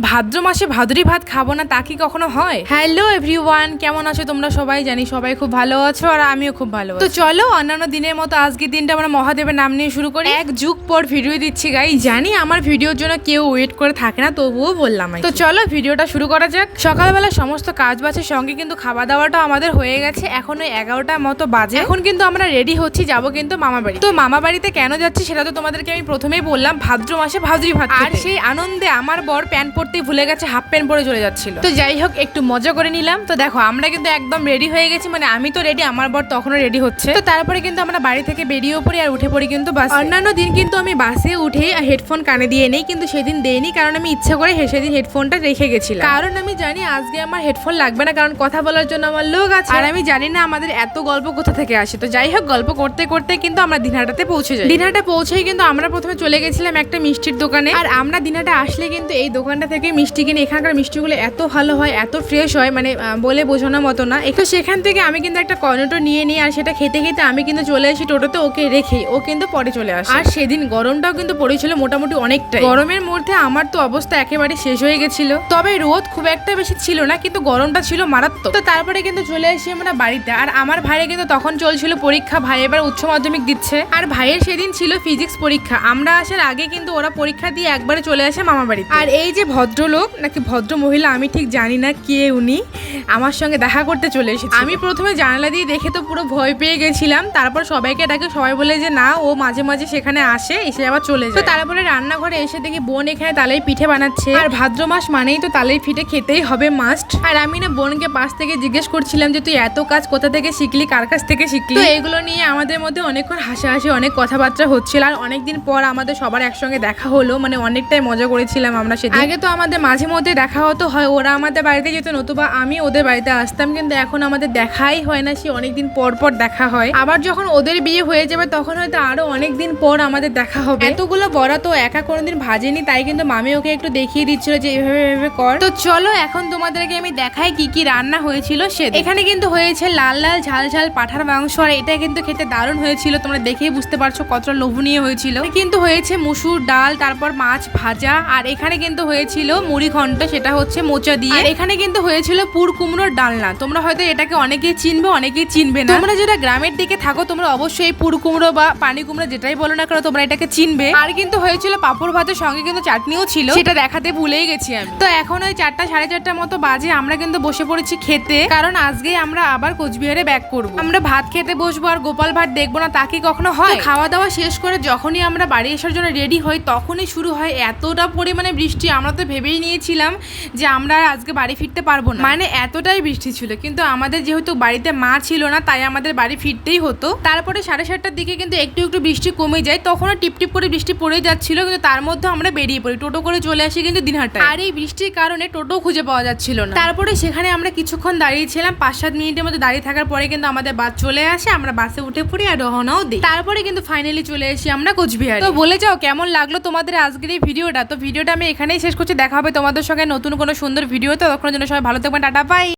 ভাদ্র মাসে ভাদুরি ভাত খাবো না তা কি কখনো হয়? হ্যালো এভরিওয়ান, কেমন আছো তোমরা সবাই? জানি সবাই খুব ভালো আছো আর আমিও খুব ভালো আছি। তো চলো অন্যান্য দিনের মতো আজকের দিনটা আমরা মহাদেবের নাম নিয়ে শুরু করি। এক যুগ পর ভিডিও দিচ্ছি গাই, জানি আমার ভিডিওর জন্য কেউ ওয়েট করে থাকে না, তবুও বললাম। তো চলো ভিডিওটা শুরু করা যাক। সকালবেলা সমস্ত কাজ বাজের সঙ্গে কিন্তু খাওয়া দাওয়াটা আমাদের হয়ে গেছে। এখন ওই 11টার মতো বাজে। এখন কিন্তু আমরা রেডি হচ্ছি, যাবো কিন্তু মামা বাড়ি। তো মামা বাড়িতে কেন যাচ্ছি সেটা তো তোমাদেরকে আমি প্রথমেই বললাম, ভাদ্র মাসে ভাদুরি ভাত। আর সেই আনন্দে আমার বর প্যান্ট পরতে ভুলে গেছে, হাফ প্যান্ট পরে চলে যাচ্ছিল। তো যাই হোক একটু মজা করে নিলাম। তো দেখো আমরা কিন্তু একদম রেডি হয়ে গেছি, মানে আমি তো রেডি, আমার বর তখনও রেডি হচ্ছে। তো তারপরে কিন্তু আমরা বাড়ি থেকে বেরিয়েও পড়ি আর উঠে পড়ি কিন্তু বাস। অন্যান্য দিন কিন্তু আমি বাসে উঠে হেডফোন কানে দিয়ে নেই, কিন্তু সেদিন দেইনি, কারণ আমি ইচ্ছা করে সেদিন হেডফোনটা রেখে গেছিলাম। কারণ আমি জানি আজকে আমার হেডফোন লাগবে না, কারণ কথা বলার জন্য আমার লোক আছে। আর আমি জানি না আমাদের এত গল্প কোথা থেকে আসে। তো যাই হোক গল্প করতে করতে কিন্তু আমরা দিনহাটাতে পৌঁছে যাই। দিনহাটা পৌঁছেই কিন্তু আমরা প্রথমে চলে গেছিলাম একটা মিষ্টির দোকানে। আর আমরা দিনহাটা আসলে কিন্তু এই দোকানটা থেকে মিষ্টি কিনে। এখানকার মিষ্টিগুলো এত ভালো হয়, এত ফ্রেশ হয়, মানে বলে বোঝানোর মতো না। একটু সেখান থেকে আমি কিন্তু একটা কর্নেটো নিয়ে নিই, আর সেটা খেতে খেতে আমি কিন্তু চলে আসি টোটোতে, ওকে রেখে ও কিন্তু পরে চলে আসে। আর সেদিন গরমটাও কিন্তু পড়েছিল মোটামুটি অনেকটাই। গরমের মধ্যে আমার তো অবস্থা একেবারে শেষ হয়ে গেছিল। তবে রোদ খুব একটা বেশি ছিল না, কিন্তু গরমটা ছিল মারাত্মক। তো তারপরে কিন্তু চলে আসি আমরা বাড়িতে। আর আমার ভাইয়ের কিন্তু তখন চলছিল পরীক্ষা, ভাই এবার উচ্চ মাধ্যমিক দিচ্ছে। আর ভাইয়ের সেদিন ছিল ফিজিক্স পরীক্ষা। আমরা আসার আগে কিন্তু ওরা পরীক্ষা দিয়ে একবারে চলে আসে মামা বাড়িতে। আর এই যে ভদ্রলোক নাকি ভদ্র মহিলা আমি ঠিক জানি না কে উনি, আমার সঙ্গে দেখা করতে চলে এসেছে। আমি প্রথমে জানালা দিয়ে দেখে তো পুরো ভয় পেয়ে গেছিলাম। তারপর সবাইকে ডাকে, সবাই বলে যে না ও মাঝে মাঝে সেখানে আসে, এসে আবার চলে যায়। তো তারপরে রান্নাঘরে এসে দেখি বোন এখানে তালের পিঠে বানাচ্ছে। আর ভাদ্র মাস মানেই তো তালের পিঠে খেতেই হবে মাস্ট। আর আমি না বোনকে পাশ থেকে জিজ্ঞেস করছিলাম যে তুই এত কাজ কোথা থেকে শিখলি, কার কাছ থেকে শিখলি। তো এগুলো নিয়ে আমাদের মধ্যে অনেকক্ষণ হাসাহাসি, অনেক কথাবার্তা হচ্ছিল। আর অনেকদিন পর আমাদের সবার একসঙ্গে দেখা হলো, মানে অনেকটাই মজা করেছিলাম আমরা সেদিন। আগে তো আমাদের মাঝে মধ্যে দেখা হতো, হয় ওরা আমাদের বাড়িতে যেত, নতুবা আমি ওদের বাড়িতে আসতাম। কিন্তু এখন আমাদের দেখাই হয় না, সে অনেকদিন পর পর দেখা হয়। আবার যখন ওদের বিয়ে হয়ে যাবে তখন হয়তো আরো অনেকদিন পর আমাদের দেখা হবে। এতগুলো বড়া তো একা কোনোদিন ভাজেনি, তাই কিন্তু মামি ওকে একটু দেখিয়ে দিচ্ছিল যে এভাবে এভাবে কর। তো চলো এখন তোমাদেরকে আমি দেখাই কি কি রান্না হয়েছিল সে। এখানে কিন্তু হয়েছে লাল লাল ঝাল ঝাল পাঠার মাংস, আর এটা কিন্তু খেতে দারুণ হয়েছিল। তোমরা দেখেই বুঝতে পারছো কতটা লোভনীয় হয়েছিল। কিন্তু হয়েছে মুসুর ডাল, তারপর মাছ ভাজা, আর এখানে কিন্তু হয়েছিল মুড়ি ঘন্ট, সেটা হচ্ছে মোচা দিয়ে। আর এখানে কিন্তু হয়েছিল পুর কুমড়োর ডালনা। তোমরা হয়তো এটাকে অনেকেই চিনবে, অনেকেই চিনবে না। তোমরা যেটা গ্রামের দিকে থাকো তোমরা অবশ্যই পুর কুমড়ো বা পানি কুমড়ো যেটাই বলো না কেন তোমরা এটাকে চিনবে। আর কিন্তু হয়েছিল পাঁপড় ভাতের সঙ্গে কিন্তু চাটনিও ছিল, সেটা দেখাতে ভুলেই গেছি আমি। তো এখন ওই 4টা সাড়ে 4টার মতো বাজে, আমরা কিন্তু বসে পড়েছি খেতে, কারণ আজকে আমরা আবার কোচবিহারে ব্যাক করবো। আমরা ভাত খেতে বসবো আর গোপাল ভাট দেখবো না, তা কি কখনো হয়? খাওয়া দাওয়া শেষ করে যখনই আমরা বাড়ি আসার জন্য রেডি হই তখনই শুরু হয় এতটা পরিমাণে বৃষ্টি। আমরা তো ভেবেই নিয়েছিলাম যে আমরা আজকে বাড়ি ফিরতে পারবো না, মানে এতটাই বৃষ্টি ছিল। কিন্তু আমাদের যেহেতু বাড়িতে মা ছিল না, তাই আমাদের বাড়ি ফিরতেই হতো। তারপরে 7:30টার দিকে কিন্তু একটু একটু বৃষ্টি কমে যায়, তখনও টিপটিপ করে বৃষ্টি পড়ে যাচ্ছিল, কিন্তু তার মধ্যে আমরা বেরিয়ে পড়ি, টোটো করে চলে আসি কিন্তু দিনহাটায়। আর এই বৃষ্টির কারণে টোটো খুঁজে পাওয়া যাচ্ছিল না। তারপরে সেখানে আমরা কিছুক্ষণ দাঁড়িয়েছিলাম, 5-7 মিনিটের মধ্যে দাঁড়িয়ে থাকার পরে কিন্তু আমাদের বাস চলে আসে, আমরা বাসে উঠে পড়ি আর রওনাও দিই। তারপরে কিন্তু ফাইনালি চলে আসি আমরা কোচবিহার। তো বলে যাও কেমন লাগলো তোমাদের আজকের এই ভিডিওটা। তো ভিডিওটা আমি এখানেই শেষ করছি, দেখা হবে তোমাদের সঙ্গে নতুন কোনো সুন্দর ভিডিও। তো তখন জন্য সবাই ভালো থাকবেন, টাটা বাই।